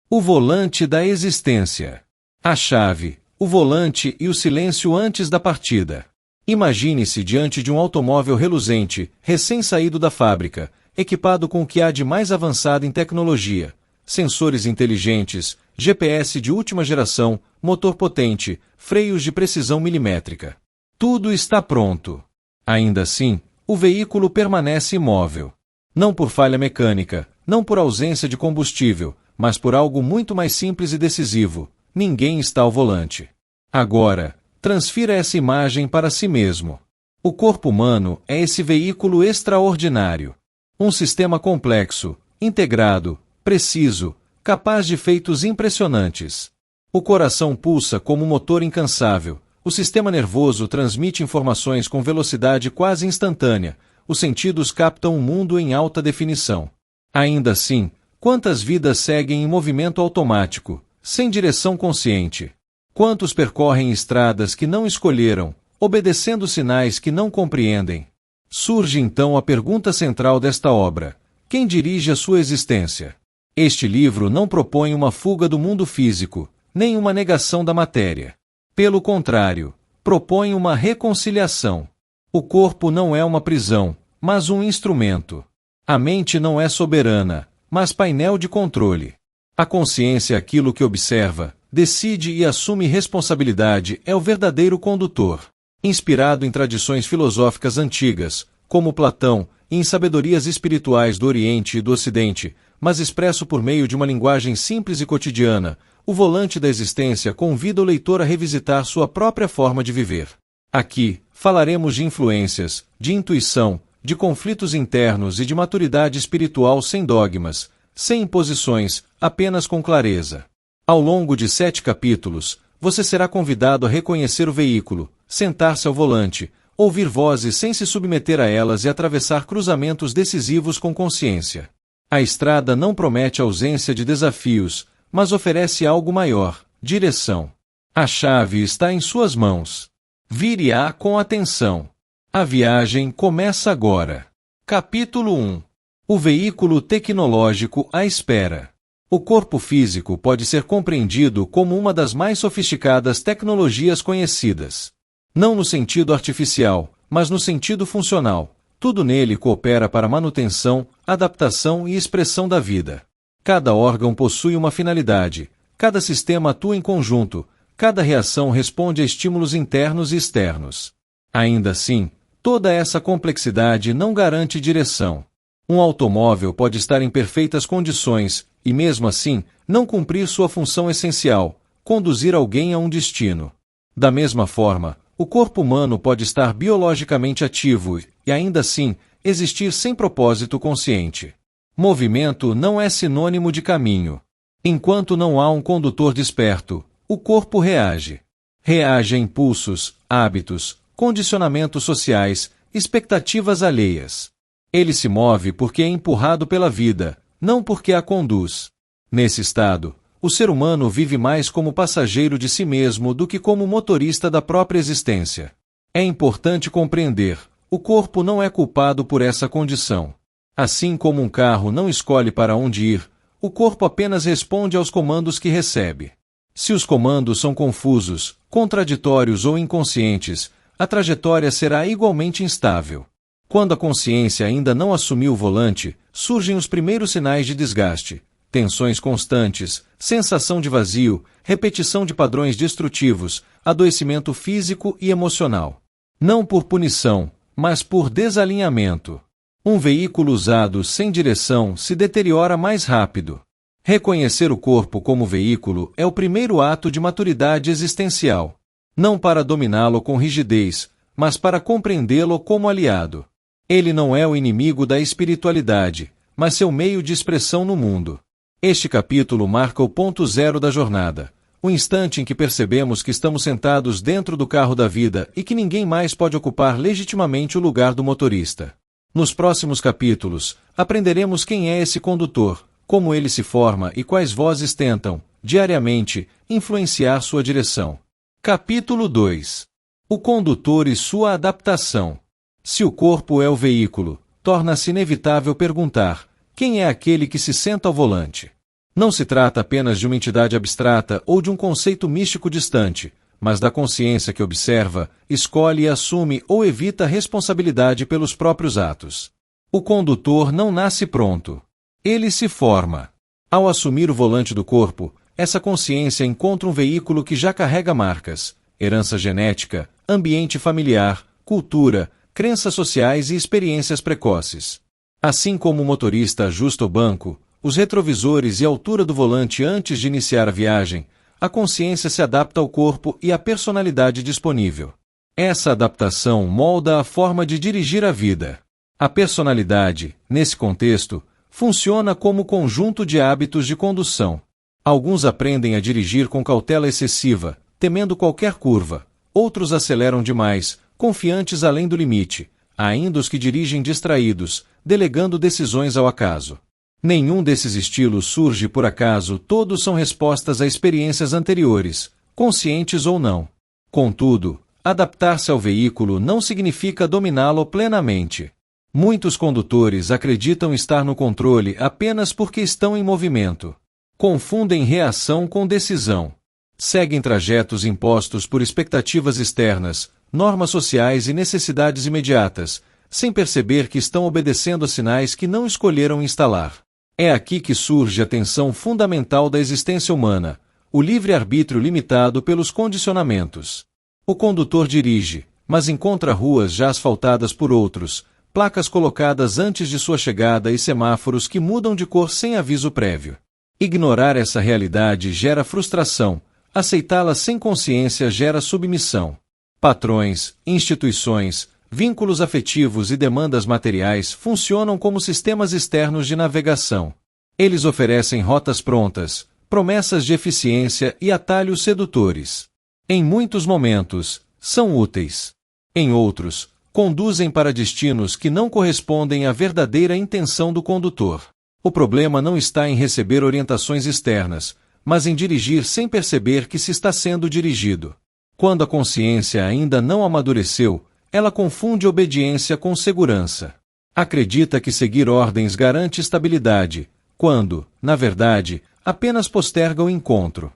O volante da existência. A chave, o volante e o silêncio antes da partida. Imagine-se diante de um automóvel reluzente, recém-saído da fábrica, equipado com o que há de mais avançado em tecnologia, sensores inteligentes, GPS de última geração, motor potente, freios de precisão milimétrica. Tudo está pronto. Ainda assim, o veículo permanece imóvel. Não por falha mecânica, não por ausência de combustível, mas por algo muito mais simples e decisivo: ninguém está ao volante. Agora, transfira essa imagem para si mesmo. O corpo humano é esse veículo extraordinário. Um sistema complexo, integrado, preciso, capaz de feitos impressionantes. O coração pulsa como um motor incansável, o sistema nervoso transmite informações com velocidade quase instantânea, os sentidos captam o mundo em alta definição. Ainda assim, quantas vidas seguem em movimento automático, sem direção consciente? Quantos percorrem estradas que não escolheram, obedecendo sinais que não compreendem? Surge então a pergunta central desta obra: quem dirige a sua existência? Este livro não propõe uma fuga do mundo físico, nem uma negação da matéria. Pelo contrário, propõe uma reconciliação. O corpo não é uma prisão, mas um instrumento. A mente não é soberana, mas painel de controle. A consciência é aquilo que observa, decide e assume responsabilidade, é o verdadeiro condutor. Inspirado em tradições filosóficas antigas, como Platão, e em sabedorias espirituais do Oriente e do Ocidente, mas expresso por meio de uma linguagem simples e cotidiana, o volante da existência convida o leitor a revisitar sua própria forma de viver. Aqui, falaremos de influências, de intuição, de conflitos internos e de maturidade espiritual sem dogmas, sem imposições, apenas com clareza. Ao longo de 7 capítulos, você será convidado a reconhecer o veículo, sentar-se ao volante, ouvir vozes sem se submeter a elas e atravessar cruzamentos decisivos com consciência. A estrada não promete ausência de desafios, mas oferece algo maior: direção. A chave está em suas mãos. Vire-a com atenção. A viagem começa agora. Capítulo 1. O veículo tecnológico à espera. O corpo físico pode ser compreendido como uma das mais sofisticadas tecnologias conhecidas. Não no sentido artificial, mas no sentido funcional. Tudo nele coopera para a manutenção, adaptação e expressão da vida. Cada órgão possui uma finalidade, cada sistema atua em conjunto, cada reação responde a estímulos internos e externos. Ainda assim, toda essa complexidade não garante direção. Um automóvel pode estar em perfeitas condições e, mesmo assim, não cumprir sua função essencial: conduzir alguém a um destino. Da mesma forma, o corpo humano pode estar biologicamente ativo e, ainda assim, existir sem propósito consciente. Movimento não é sinônimo de caminho. Enquanto não há um condutor desperto, o corpo reage. Reage a impulsos, hábitos, condicionamentos sociais, expectativas alheias. Ele se move porque é empurrado pela vida, não porque a conduz. Nesse estado, o ser humano vive mais como passageiro de si mesmo do que como motorista da própria existência. É importante compreender: o corpo não é culpado por essa condição. Assim como um carro não escolhe para onde ir, o corpo apenas responde aos comandos que recebe. Se os comandos são confusos, contraditórios ou inconscientes, a trajetória será igualmente instável. Quando a consciência ainda não assumiu o volante, surgem os primeiros sinais de desgaste: tensões constantes, sensação de vazio, repetição de padrões destrutivos, adoecimento físico e emocional. Não por punição, mas por desalinhamento. Um veículo usado sem direção se deteriora mais rápido. Reconhecer o corpo como veículo é o primeiro ato de maturidade existencial. Não para dominá-lo com rigidez, mas para compreendê-lo como aliado. Ele não é o inimigo da espiritualidade, mas seu meio de expressão no mundo. Este capítulo marca o ponto zero da jornada, o instante em que percebemos que estamos sentados dentro do carro da vida e que ninguém mais pode ocupar legitimamente o lugar do motorista. Nos próximos capítulos, aprenderemos quem é esse condutor, como ele se forma e quais vozes tentam, diariamente, influenciar sua direção. Capítulo 2. O condutor e sua adaptação. Se o corpo é o veículo, torna-se inevitável perguntar: quem é aquele que se senta ao volante? Não se trata apenas de uma entidade abstrata ou de um conceito místico distante, mas da consciência que observa, escolhe e assume ou evita a responsabilidade pelos próprios atos. O condutor não nasce pronto. Ele se forma. Ao assumir o volante do corpo, essa consciência encontra um veículo que já carrega marcas, herança genética, ambiente familiar, cultura, crenças sociais e experiências precoces. Assim como o motorista ajusta o banco, os retrovisores e a altura do volante antes de iniciar a viagem, a consciência se adapta ao corpo e à personalidade disponível. Essa adaptação molda a forma de dirigir a vida. A personalidade, nesse contexto, funciona como conjunto de hábitos de condução. Alguns aprendem a dirigir com cautela excessiva, temendo qualquer curva. Outros aceleram demais, confiantes além do limite. Há ainda os que dirigem distraídos, delegando decisões ao acaso. Nenhum desses estilos surge por acaso, todos são respostas a experiências anteriores, conscientes ou não. Contudo, adaptar-se ao veículo não significa dominá-lo plenamente. Muitos condutores acreditam estar no controle apenas porque estão em movimento. Confundem reação com decisão. Seguem trajetos impostos por expectativas externas, normas sociais e necessidades imediatas, sem perceber que estão obedecendo a sinais que não escolheram instalar. É aqui que surge a tensão fundamental da existência humana, o livre-arbítrio limitado pelos condicionamentos. O condutor dirige, mas encontra ruas já asfaltadas por outros, placas colocadas antes de sua chegada e semáforos que mudam de cor sem aviso prévio. Ignorar essa realidade gera frustração, aceitá-la sem consciência gera submissão. Patrões, instituições, vínculos afetivos e demandas materiais funcionam como sistemas externos de navegação. Eles oferecem rotas prontas, promessas de eficiência e atalhos sedutores. Em muitos momentos, são úteis. Em outros, conduzem para destinos que não correspondem à verdadeira intenção do condutor. O problema não está em receber orientações externas, mas em dirigir sem perceber que se está sendo dirigido. Quando a consciência ainda não amadureceu, ela confunde obediência com segurança. Acredita que seguir ordens garante estabilidade, quando, na verdade, apenas posterga o encontro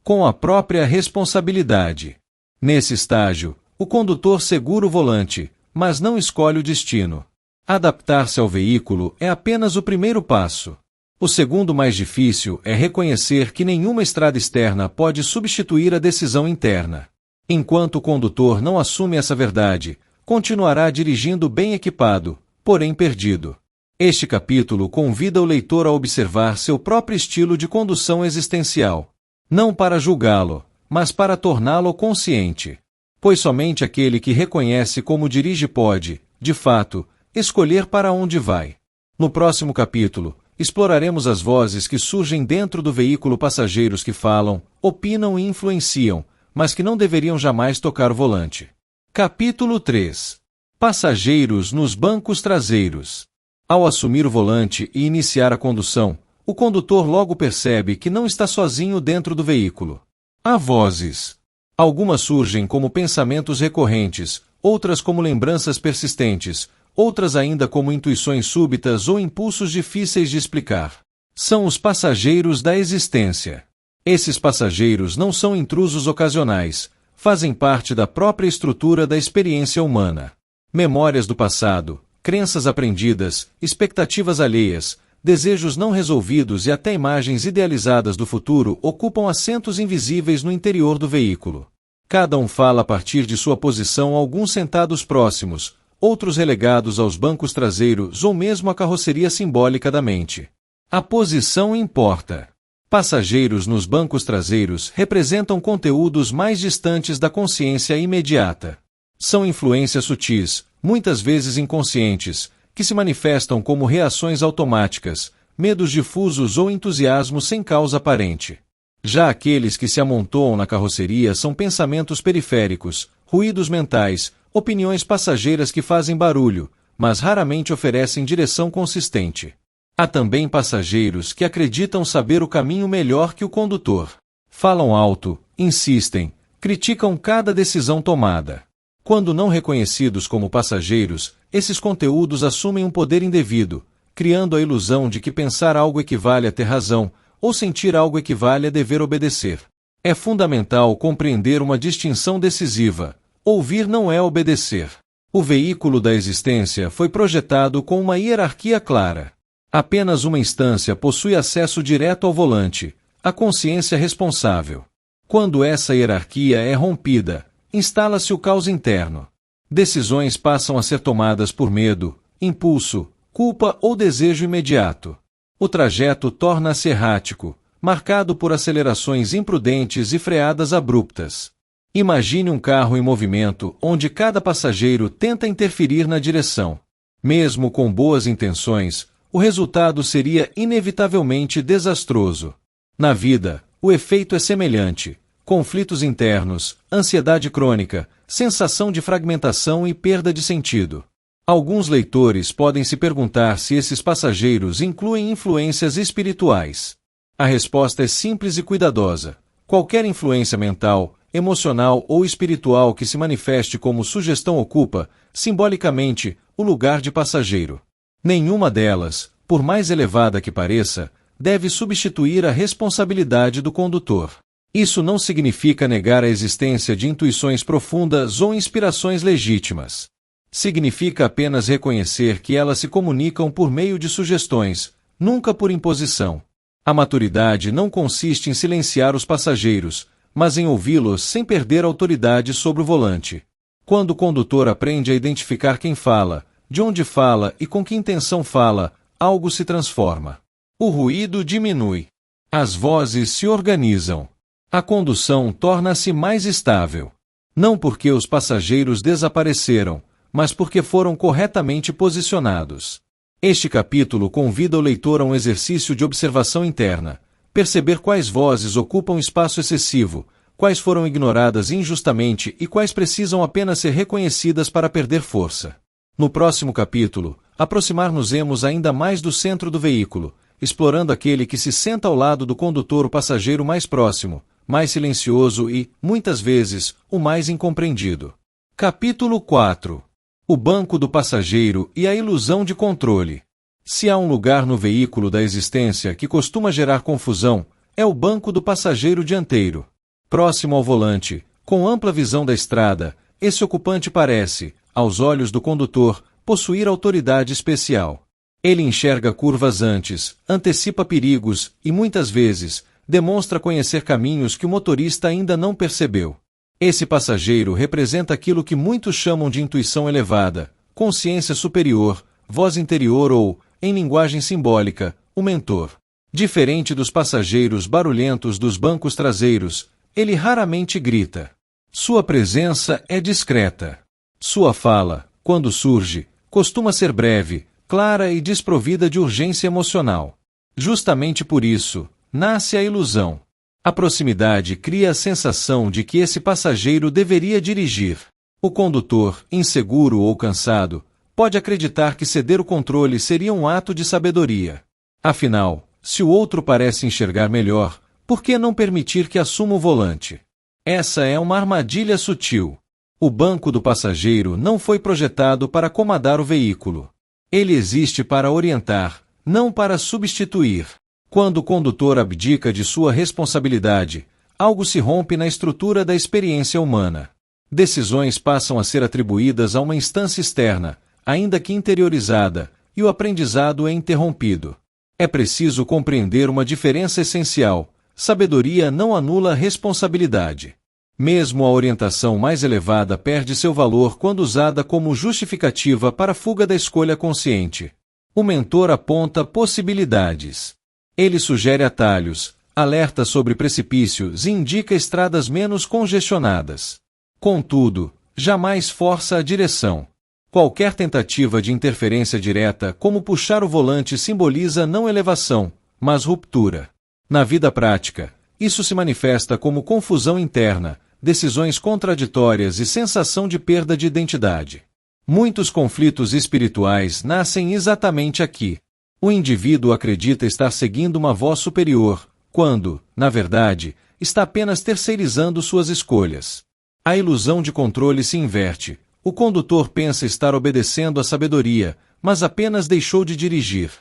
com a própria responsabilidade. Nesse estágio, o condutor segura o volante, mas não escolhe o destino. Adaptar-se ao veículo é apenas o primeiro passo. O segundo mais difícil é reconhecer que nenhuma estrada externa pode substituir a decisão interna. Enquanto o condutor não assume essa verdade, continuará dirigindo bem equipado, porém perdido. Este capítulo convida o leitor a observar seu próprio estilo de condução existencial. Não para julgá-lo, mas para torná-lo consciente. Pois somente aquele que reconhece como dirige pode, de fato, escolher para onde vai. No próximo capítulo, exploraremos as vozes que surgem dentro do veículo, passageiros que falam, opinam e influenciam, mas que não deveriam jamais tocar o volante. Capítulo 3. Passageiros nos bancos traseiros. Ao assumir o volante e iniciar a condução, o condutor logo percebe que não está sozinho dentro do veículo. Há vozes. Algumas surgem como pensamentos recorrentes, outras como lembranças persistentes, outras ainda como intuições súbitas ou impulsos difíceis de explicar. São os passageiros da existência. Esses passageiros não são intrusos ocasionais, fazem parte da própria estrutura da experiência humana. Memórias do passado, crenças aprendidas, expectativas alheias, desejos não resolvidos e até imagens idealizadas do futuro ocupam assentos invisíveis no interior do veículo. Cada um fala a partir de sua posição, alguns sentados próximos, outros relegados aos bancos traseiros ou mesmo à carroceria simbólica da mente. A posição importa. Passageiros nos bancos traseiros representam conteúdos mais distantes da consciência imediata. São influências sutis, muitas vezes inconscientes, que se manifestam como reações automáticas, medos difusos ou entusiasmo sem causa aparente. Já aqueles que se amontoam na carroceria são pensamentos periféricos, ruídos mentais, opiniões passageiras que fazem barulho, mas raramente oferecem direção consistente. Há também passageiros que acreditam saber o caminho melhor que o condutor. Falam alto, insistem, criticam cada decisão tomada. Quando não reconhecidos como passageiros, esses conteúdos assumem um poder indevido, criando a ilusão de que pensar algo equivale a ter razão, ou sentir algo equivale a dever obedecer. É fundamental compreender uma distinção decisiva: ouvir não é obedecer. O veículo da existência foi projetado com uma hierarquia clara. Apenas uma instância possui acesso direto ao volante, a consciência responsável. Quando essa hierarquia é rompida, instala-se o caos interno. Decisões passam a ser tomadas por medo, impulso, culpa ou desejo imediato. O trajeto torna-se errático, marcado por acelerações imprudentes e freadas abruptas. Imagine um carro em movimento onde cada passageiro tenta interferir na direção. Mesmo com boas intenções, o resultado seria inevitavelmente desastroso. Na vida, o efeito é semelhante: conflitos internos, ansiedade crônica, sensação de fragmentação e perda de sentido. Alguns leitores podem se perguntar se esses passageiros incluem influências espirituais. A resposta é simples e cuidadosa: qualquer influência mental, emocional ou espiritual que se manifeste como sugestão ocupa, simbolicamente, o lugar de passageiro. Nenhuma delas, por mais elevada que pareça, deve substituir a responsabilidade do condutor. Isso não significa negar a existência de intuições profundas ou inspirações legítimas. Significa apenas reconhecer que elas se comunicam por meio de sugestões, nunca por imposição. A maturidade não consiste em silenciar os passageiros, mas em ouvi-los sem perder autoridade sobre o volante. Quando o condutor aprende a identificar quem fala, de onde fala e com que intenção fala, algo se transforma. O ruído diminui. As vozes se organizam. A condução torna-se mais estável. Não porque os passageiros desapareceram, mas porque foram corretamente posicionados. Este capítulo convida o leitor a um exercício de observação interna, perceber quais vozes ocupam espaço excessivo, quais foram ignoradas injustamente e quais precisam apenas ser reconhecidas para perder força. No próximo capítulo, aproximar-nos-emos ainda mais do centro do veículo, explorando aquele que se senta ao lado do condutor, o passageiro mais próximo, mais silencioso e, muitas vezes, o mais incompreendido. Capítulo 4. O banco do passageiro e a ilusão de controle. Se há um lugar no veículo da existência que costuma gerar confusão, é o banco do passageiro dianteiro. Próximo ao volante, com ampla visão da estrada, esse ocupante parece, aos olhos do condutor, possuir autoridade especial. Ele enxerga curvas antes, antecipa perigos e, muitas vezes, demonstra conhecer caminhos que o motorista ainda não percebeu. Esse passageiro representa aquilo que muitos chamam de intuição elevada, consciência superior, voz interior ou, em linguagem simbólica, o mentor. Diferente dos passageiros barulhentos dos bancos traseiros, ele raramente grita. Sua presença é discreta. Sua fala, quando surge, costuma ser breve, clara e desprovida de urgência emocional. Justamente por isso, nasce a ilusão. A proximidade cria a sensação de que esse passageiro deveria dirigir. O condutor, inseguro ou cansado, pode acreditar que ceder o controle seria um ato de sabedoria. Afinal, se o outro parece enxergar melhor, por que não permitir que assuma o volante? Essa é uma armadilha sutil. O banco do passageiro não foi projetado para comandar o veículo. Ele existe para orientar, não para substituir. Quando o condutor abdica de sua responsabilidade, algo se rompe na estrutura da experiência humana. Decisões passam a ser atribuídas a uma instância externa, ainda que interiorizada, e o aprendizado é interrompido. É preciso compreender uma diferença essencial: sabedoria não anula responsabilidade. Mesmo a orientação mais elevada perde seu valor quando usada como justificativa para a fuga da escolha consciente. O mentor aponta possibilidades. Ele sugere atalhos, alerta sobre precipícios e indica estradas menos congestionadas. Contudo, jamais força a direção. Qualquer tentativa de interferência direta, como puxar o volante, simboliza não elevação, mas ruptura. Na vida prática, isso se manifesta como confusão interna, decisões contraditórias e sensação de perda de identidade. Muitos conflitos espirituais nascem exatamente aqui. O indivíduo acredita estar seguindo uma voz superior, quando, na verdade, está apenas terceirizando suas escolhas. A ilusão de controle se inverte. O condutor pensa estar obedecendo à sabedoria, mas apenas deixou de dirigir.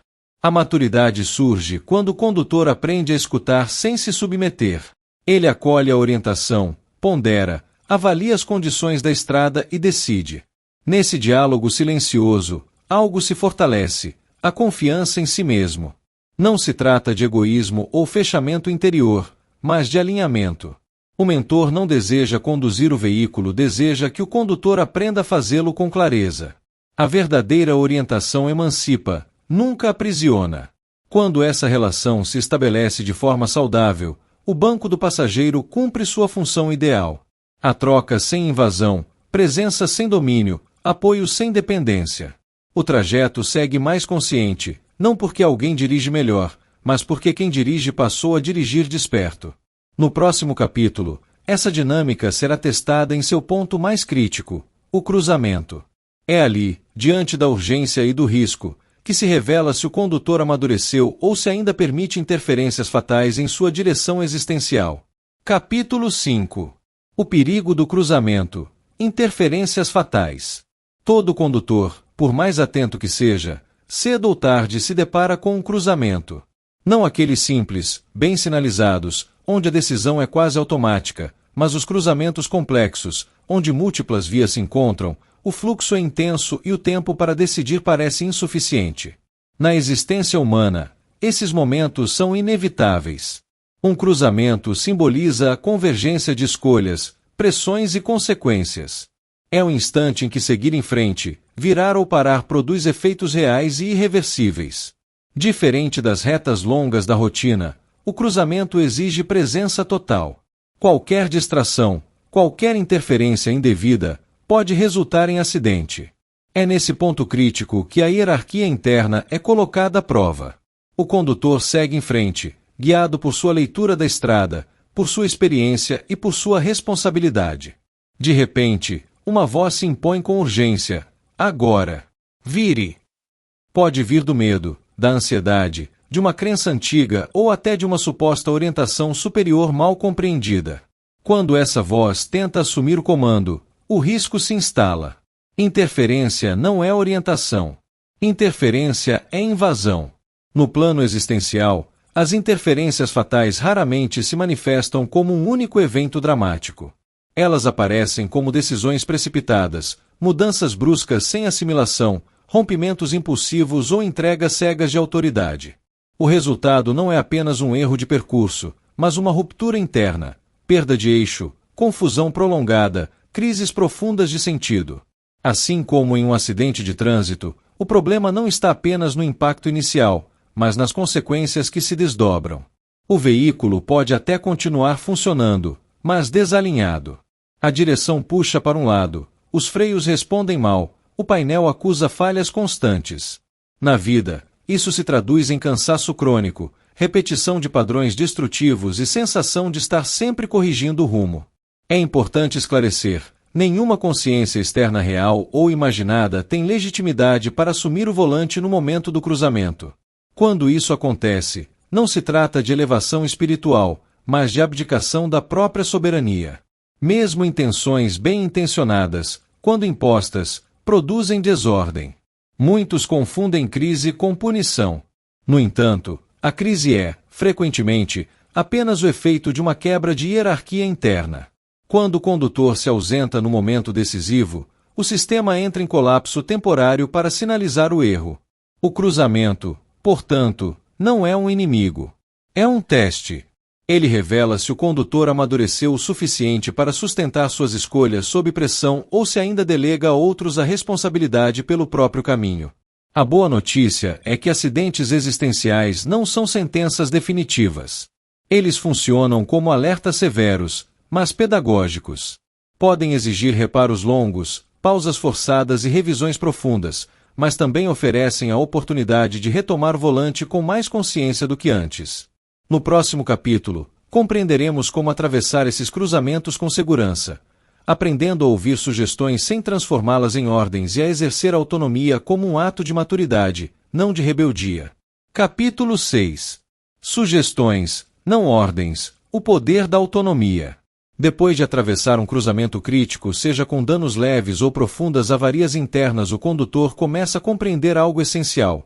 A maturidade surge quando o condutor aprende a escutar sem se submeter. Ele acolhe a orientação, pondera, avalia as condições da estrada e decide. Nesse diálogo silencioso, algo se fortalece, a confiança em si mesmo. Não se trata de egoísmo ou fechamento interior, mas de alinhamento. O mentor não deseja conduzir o veículo, deseja que o condutor aprenda a fazê-lo com clareza. A verdadeira orientação emancipa, nunca aprisiona. Quando essa relação se estabelece de forma saudável, o banco do passageiro cumpre sua função ideal. A troca sem invasão, presença sem domínio, apoio sem dependência. O trajeto segue mais consciente, não porque alguém dirige melhor, mas porque quem dirige passou a dirigir desperto. No próximo capítulo, essa dinâmica será testada em seu ponto mais crítico, o cruzamento. É ali, diante da urgência e do risco, que se revela se o condutor amadureceu ou se ainda permite interferências fatais em sua direção existencial. Capítulo 5. O perigo do cruzamento. Interferências fatais. Todo condutor, por mais atento que seja, cedo ou tarde se depara com um cruzamento. Não aqueles simples, bem sinalizados, onde a decisão é quase automática, mas os cruzamentos complexos, onde múltiplas vias se encontram, o fluxo é intenso e o tempo para decidir parece insuficiente. Na existência humana, esses momentos são inevitáveis. Um cruzamento simboliza a convergência de escolhas, pressões e consequências. É o instante em que seguir em frente, virar ou parar produz efeitos reais e irreversíveis. Diferente das retas longas da rotina, o cruzamento exige presença total. Qualquer distração, qualquer interferência indevida, pode resultar em acidente. É nesse ponto crítico que a hierarquia interna é colocada à prova. O condutor segue em frente, guiado por sua leitura da estrada, por sua experiência e por sua responsabilidade. De repente, uma voz se impõe com urgência. Agora. Vire. Pode vir do medo, da ansiedade, de uma crença antiga ou até de uma suposta orientação superior mal compreendida. Quando essa voz tenta assumir o comando, o risco se instala. Interferência não é orientação. Interferência é invasão. No plano existencial, as interferências fatais raramente se manifestam como um único evento dramático. Elas aparecem como decisões precipitadas, mudanças bruscas sem assimilação, rompimentos impulsivos ou entregas cegas de autoridade. O resultado não é apenas um erro de percurso, mas uma ruptura interna, perda de eixo, confusão prolongada, crises profundas de sentido. Assim como em um acidente de trânsito, o problema não está apenas no impacto inicial, mas nas consequências que se desdobram. O veículo pode até continuar funcionando, mas desalinhado. A direção puxa para um lado, os freios respondem mal, o painel acusa falhas constantes. Na vida, isso se traduz em cansaço crônico, repetição de padrões destrutivos e sensação de estar sempre corrigindo o rumo. É importante esclarecer: nenhuma consciência externa real ou imaginada tem legitimidade para assumir o volante no momento do cruzamento. Quando isso acontece, não se trata de elevação espiritual, mas de abdicação da própria soberania. Mesmo intenções bem intencionadas, quando impostas, produzem desordem. Muitos confundem crise com punição. No entanto, a crise é, frequentemente, apenas o efeito de uma quebra de hierarquia interna. Quando o condutor se ausenta no momento decisivo, o sistema entra em colapso temporário para sinalizar o erro. O cruzamento, portanto, não é um inimigo. É um teste. Ele revela se o condutor amadureceu o suficiente para sustentar suas escolhas sob pressão ou se ainda delega a outros a responsabilidade pelo próprio caminho. A boa notícia é que acidentes existenciais não são sentenças definitivas. Eles funcionam como alertas severos, mas pedagógicos. Podem exigir reparos longos, pausas forçadas e revisões profundas, mas também oferecem a oportunidade de retomar o volante com mais consciência do que antes. No próximo capítulo, compreenderemos como atravessar esses cruzamentos com segurança, aprendendo a ouvir sugestões sem transformá-las em ordens e a exercer a autonomia como um ato de maturidade, não de rebeldia. Capítulo 6. Sugestões, não ordens, o poder da autonomia. Depois de atravessar um cruzamento crítico, seja com danos leves ou profundas avarias internas, o condutor começa a compreender algo essencial.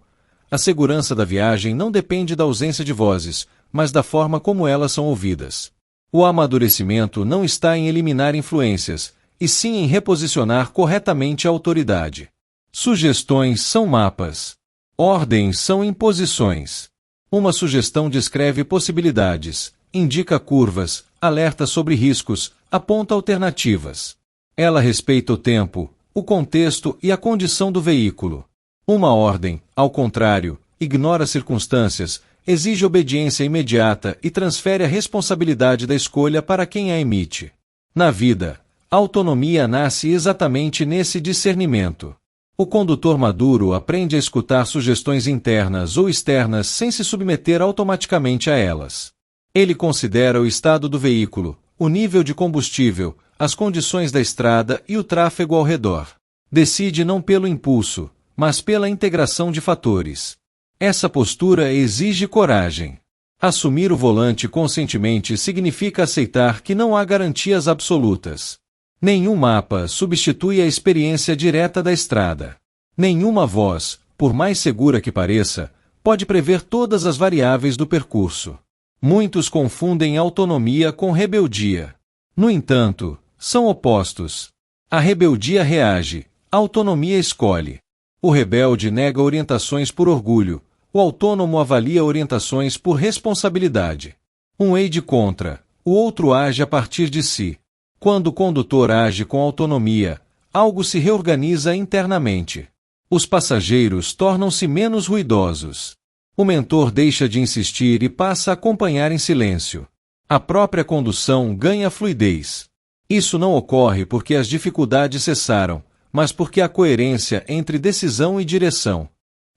a segurança da viagem não depende da ausência de vozes, mas da forma como elas são ouvidas. O amadurecimento não está em eliminar influências, e sim em reposicionar corretamente a autoridade. Sugestões são mapas. Ordens são imposições. Uma sugestão descreve possibilidades, indica curvas, alerta sobre riscos, aponta alternativas. Ela respeita o tempo, o contexto e a condição do veículo. Uma ordem, ao contrário, ignora circunstâncias, exige obediência imediata e transfere a responsabilidade da escolha para quem a emite. Na vida, a autonomia nasce exatamente nesse discernimento. O condutor maduro aprende a escutar sugestões internas ou externas sem se submeter automaticamente a elas. Ele considera o estado do veículo, o nível de combustível, as condições da estrada e o tráfego ao redor. Decide não pelo impulso, mas pela integração de fatores. Essa postura exige coragem. Assumir o volante conscientemente significa aceitar que não há garantias absolutas. Nenhum mapa substitui a experiência direta da estrada. Nenhuma voz, por mais segura que pareça, pode prever todas as variáveis do percurso. Muitos confundem autonomia com rebeldia. No entanto, são opostos. A rebeldia reage, a autonomia escolhe. O rebelde nega orientações por orgulho, o autônomo avalia orientações por responsabilidade. Um age contra, o outro age a partir de si. Quando o condutor age com autonomia, algo se reorganiza internamente. Os passageiros tornam-se menos ruidosos. O mentor deixa de insistir e passa a acompanhar em silêncio. A própria condução ganha fluidez. Isso não ocorre porque as dificuldades cessaram, mas porque há coerência entre decisão e direção.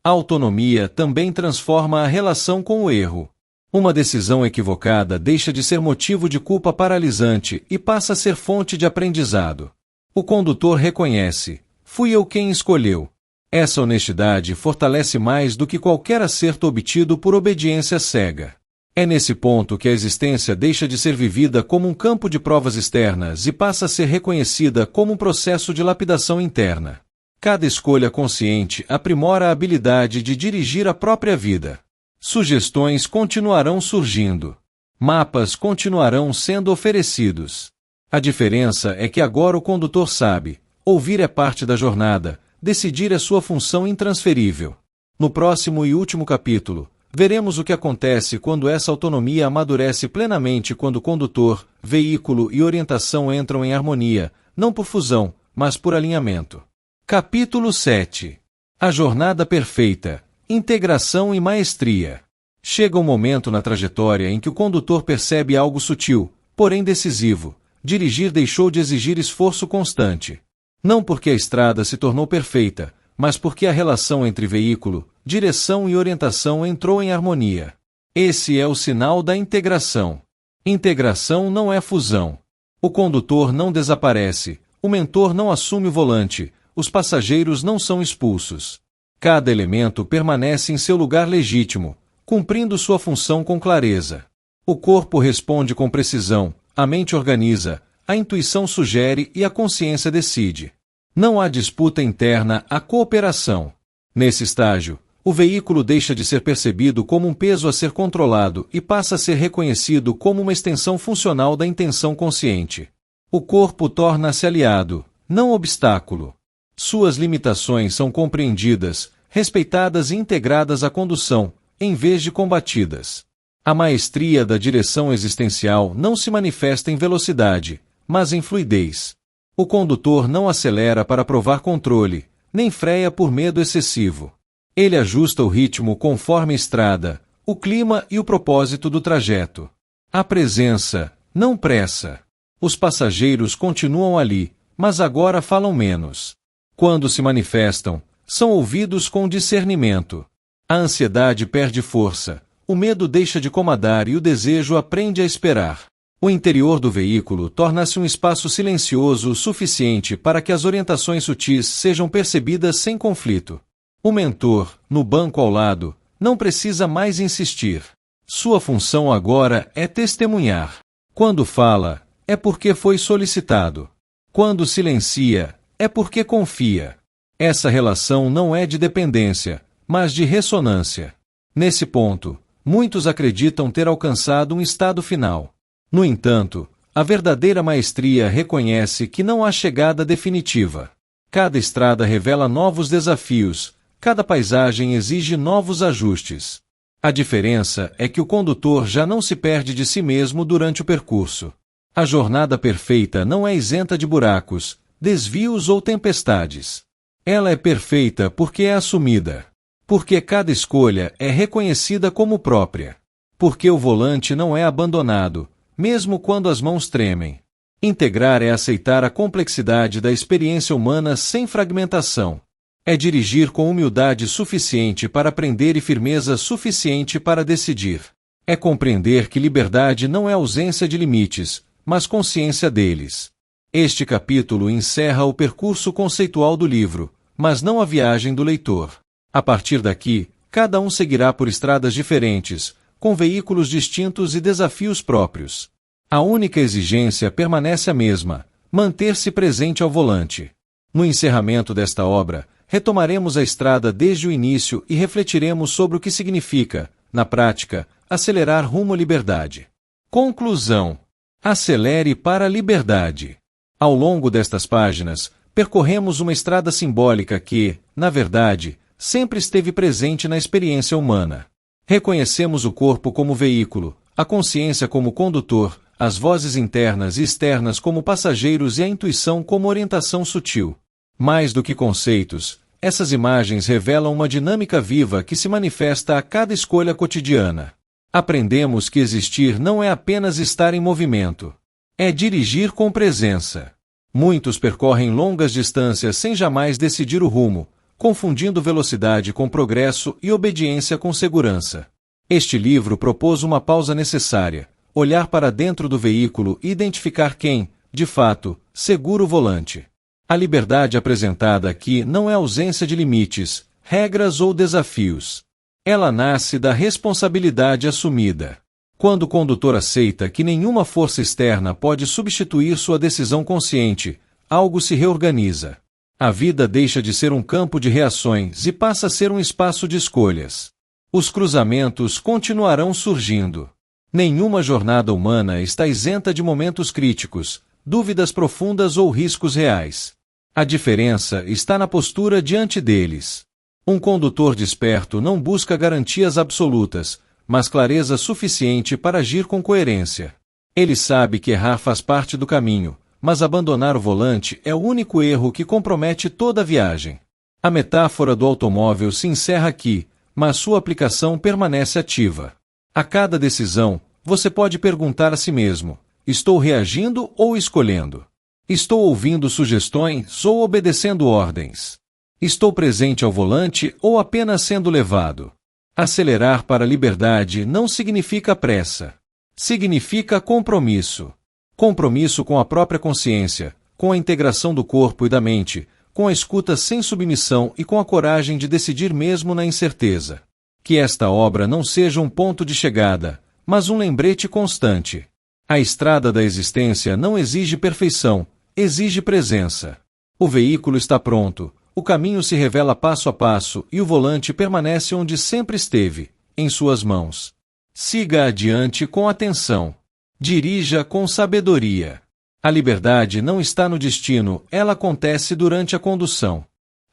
A autonomia também transforma a relação com o erro. Uma decisão equivocada deixa de ser motivo de culpa paralisante e passa a ser fonte de aprendizado. O condutor reconhece: fui eu quem escolheu. Essa honestidade fortalece mais do que qualquer acerto obtido por obediência cega. É nesse ponto que a existência deixa de ser vivida como um campo de provas externas e passa a ser reconhecida como um processo de lapidação interna. Cada escolha consciente aprimora a habilidade de dirigir a própria vida. Sugestões continuarão surgindo. Mapas continuarão sendo oferecidos. A diferença é que agora o condutor sabe: ouvir é parte da jornada, decidir é sua função intransferível. No próximo e último capítulo, veremos o que acontece quando essa autonomia amadurece plenamente, quando o condutor, veículo e orientação entram em harmonia, não por fusão, mas por alinhamento. Capítulo 7. A jornada perfeita. Integração e maestria. Chega um momento na trajetória em que o condutor percebe algo sutil, porém decisivo: dirigir deixou de exigir esforço constante. Não porque a estrada se tornou perfeita, mas porque a relação entre veículo, direção e orientação entrou em harmonia. Esse é o sinal da integração. Integração não é fusão. O condutor não desaparece, o mentor não assume o volante, os passageiros não são expulsos. Cada elemento permanece em seu lugar legítimo, cumprindo sua função com clareza. O corpo responde com precisão, a mente organiza, a intuição sugere e a consciência decide. Não há disputa interna, há cooperação. Nesse estágio, o veículo deixa de ser percebido como um peso a ser controlado e passa a ser reconhecido como uma extensão funcional da intenção consciente. O corpo torna-se aliado, não obstáculo. Suas limitações são compreendidas, respeitadas e integradas à condução, em vez de combatidas. A maestria da direção existencial não se manifesta em velocidade, mas em fluidez. O condutor não acelera para provar controle, nem freia por medo excessivo. Ele ajusta o ritmo conforme a estrada, o clima e o propósito do trajeto. A presença, não pressa. Os passageiros continuam ali, mas agora falam menos. Quando se manifestam, são ouvidos com discernimento. A ansiedade perde força, o medo deixa de comandar e o desejo aprende a esperar. O interior do veículo torna-se um espaço silencioso o suficiente para que as orientações sutis sejam percebidas sem conflito. O mentor, no banco ao lado, não precisa mais insistir. Sua função agora é testemunhar. Quando fala, é porque foi solicitado. Quando silencia, é porque confia. Essa relação não é de dependência, mas de ressonância. Nesse ponto, muitos acreditam ter alcançado um estado final. No entanto, a verdadeira maestria reconhece que não há chegada definitiva. Cada estrada revela novos desafios, cada paisagem exige novos ajustes. A diferença é que o condutor já não se perde de si mesmo durante o percurso. A jornada perfeita não é isenta de buracos, desvios ou tempestades. Ela é perfeita porque é assumida. Porque cada escolha é reconhecida como própria. Porque o volante não é abandonado, mesmo quando as mãos tremem. Integrar é aceitar a complexidade da experiência humana sem fragmentação. É dirigir com humildade suficiente para aprender e firmeza suficiente para decidir. É compreender que liberdade não é ausência de limites, mas consciência deles. Este capítulo encerra o percurso conceitual do livro, mas não a viagem do leitor. A partir daqui, cada um seguirá por estradas diferentes, com veículos distintos e desafios próprios. A única exigência permanece a mesma: manter-se presente ao volante. No encerramento desta obra, retomaremos a estrada desde o início e refletiremos sobre o que significa, na prática, acelerar rumo à liberdade. Conclusão: acelere para a liberdade. Ao longo destas páginas, percorremos uma estrada simbólica que, na verdade, sempre esteve presente na experiência humana. Reconhecemos o corpo como veículo, a consciência como condutor, as vozes internas e externas como passageiros e a intuição como orientação sutil. Mais do que conceitos, essas imagens revelam uma dinâmica viva que se manifesta a cada escolha cotidiana. Aprendemos que existir não é apenas estar em movimento. É dirigir com presença. Muitos percorrem longas distâncias sem jamais decidir o rumo, confundindo velocidade com progresso e obediência com segurança. Este livro propôs uma pausa necessária, olhar para dentro do veículo e identificar quem, de fato, segura o volante. A liberdade apresentada aqui não é ausência de limites, regras ou desafios. Ela nasce da responsabilidade assumida. Quando o condutor aceita que nenhuma força externa pode substituir sua decisão consciente, algo se reorganiza. A vida deixa de ser um campo de reações e passa a ser um espaço de escolhas. Os cruzamentos continuarão surgindo. Nenhuma jornada humana está isenta de momentos críticos, dúvidas profundas ou riscos reais. A diferença está na postura diante deles. Um condutor desperto não busca garantias absolutas, mas clareza suficiente para agir com coerência. Ele sabe que errar faz parte do caminho, mas abandonar o volante é o único erro que compromete toda a viagem. A metáfora do automóvel se encerra aqui, mas sua aplicação permanece ativa. A cada decisão, você pode perguntar a si mesmo: estou reagindo ou escolhendo? Estou ouvindo sugestões ou obedecendo ordens? Estou presente ao volante ou apenas sendo levado? Acelerar para a liberdade não significa pressa. Significa compromisso. Compromisso com a própria consciência, com a integração do corpo e da mente, com a escuta sem submissão e com a coragem de decidir mesmo na incerteza. Que esta obra não seja um ponto de chegada, mas um lembrete constante. A estrada da existência não exige perfeição, exige presença. O veículo está pronto, o caminho se revela passo a passo e o volante permanece onde sempre esteve, em suas mãos. Siga adiante com atenção. Dirija com sabedoria. A liberdade não está no destino, ela acontece durante a condução.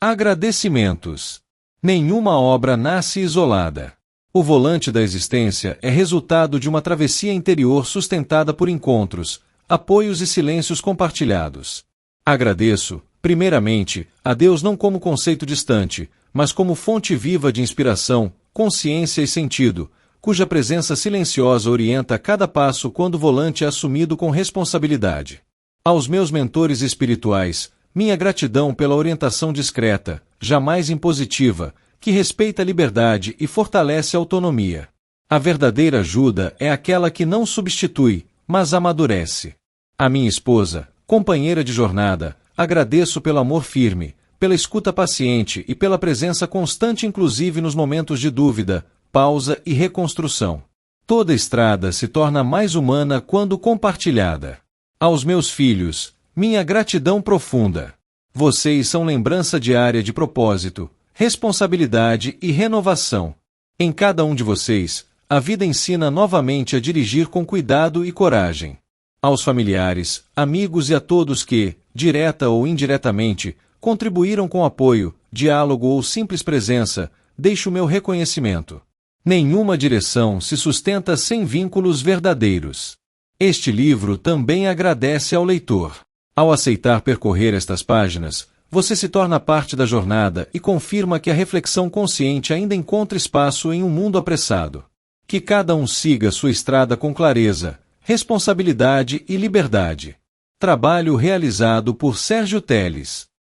Agradecimentos. Nenhuma obra nasce isolada. O volante da existência é resultado de uma travessia interior sustentada por encontros, apoios e silêncios compartilhados. Agradeço, primeiramente, a Deus não como conceito distante, mas como fonte viva de inspiração, consciência e sentido, cuja presença silenciosa orienta cada passo quando o volante é assumido com responsabilidade. Aos meus mentores espirituais, minha gratidão pela orientação discreta, jamais impositiva, que respeita a liberdade e fortalece a autonomia. A verdadeira ajuda é aquela que não substitui, mas amadurece. A minha esposa, companheira de jornada, agradeço pelo amor firme, pela escuta paciente e pela presença constante inclusive nos momentos de dúvida, pausa e reconstrução. Toda estrada se torna mais humana quando compartilhada. Aos meus filhos, minha gratidão profunda. Vocês são lembrança diária de propósito, responsabilidade e renovação. Em cada um de vocês, a vida ensina novamente a dirigir com cuidado e coragem. Aos familiares, amigos e a todos que, direta ou indiretamente, contribuíram com apoio, diálogo ou simples presença, deixo meu reconhecimento. Nenhuma direção se sustenta sem vínculos verdadeiros. Este livro também agradece ao leitor. Ao aceitar percorrer estas páginas, você se torna parte da jornada e confirma que a reflexão consciente ainda encontra espaço em um mundo apressado. Que cada um siga sua estrada com clareza, responsabilidade e liberdade. Trabalho realizado por Sérgio Teles.